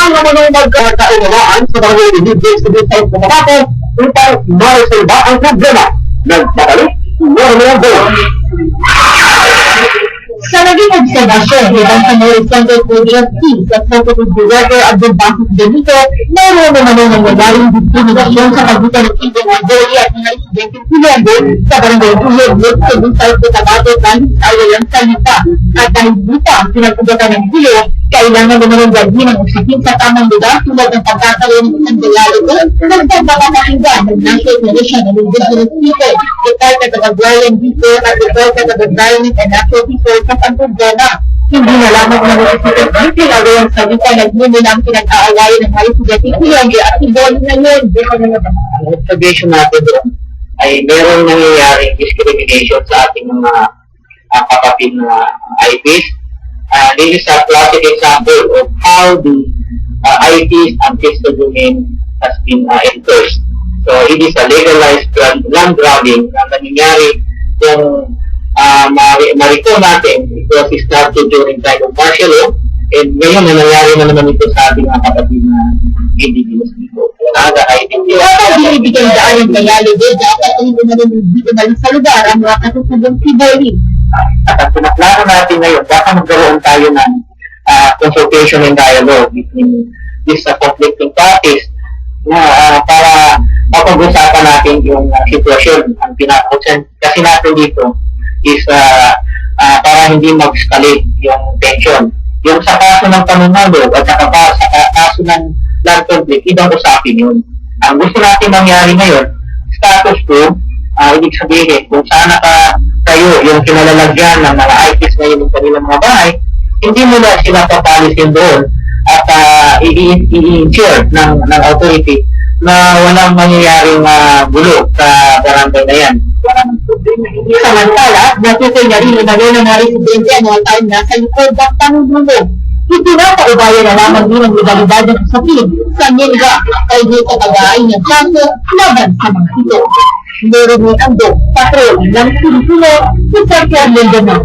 meron naman ang magkakaunawaan sa mga individuals sa bitay ng mga upang ma-resolve ang problema. Nagpatalik, meron ang goal. Sa naging observasyon bilang sa North Central Provincial Team sa Executive Director Abdul Basit Benito, meron naman ang nangyayaring diskriminasyon sa pagitan ng individual at mga estudyanteng Pilendo sa Barangay Ulog, sa Bisay ko Tabate, Balis, Ayalang Salita. At dahil dito ang pinagpagatan ng gulo, kailangan naman ang gagawin ng usapin sa tamang lugar tulad ng pagkakaroon ng isang dialogo ng pagpapakinggan ng National Commission of Indigenous People, Department of Agrarian People at Department of Environment and Natural Resources ang problema. Hindi na lamang na nagsisipin ang pinagawang salita na hindi lang pinag-aawayan ng mga estudyanteng Pilendo at iboli na yun. Ang observation natin doon ay merong nangyayaring discrimination sa ating mga kapatid na IPs. This is a classic example of how the IPs and fiscal domain has been enforced. So it is a legalized land grabbing na nangyayari yung marito natin. It was started during time of martial law and ngayon nangyayari na naman ito sa ating mga kapatid na indigenous people. Dapat binibigyan daan ng dialogo dapat hindi na rin dito balik sa lugar ang mga kasusubong siboli. At ang pinaplano natin ngayon, baka magkaroon tayo ng consultation and dialogue between these conflicting parties na para mapag-usapan natin yung sitwasyon. Ang pinaka-concern kasi natin dito is para hindi mag-escalate yung tension. Yung sa kaso ng panunalo at saka sa kaso ng land conflict, ibang usapin yun. Ang gusto natin mangyari ngayon, status quo, ibig sabihin, kung sana kayo yung kinalalagyan ng mga IPs ngayon ng kanilang mga bahay, hindi mo na sila papalisin doon at i-ensure ng authority na walang mangyayaring gulo sa barangay na yan. Samantala, natutuloy na rin na ngayon na residente ang mga taon na sa likod ng pangulo. Ito na paubayan na lamang din ang legalidad ng usapin sa nilga ay dito pag-aay ng kaso laban sa mga ito. Meron ni Ando, patrol ng Pilipino, sa Sarkyan Mindanao.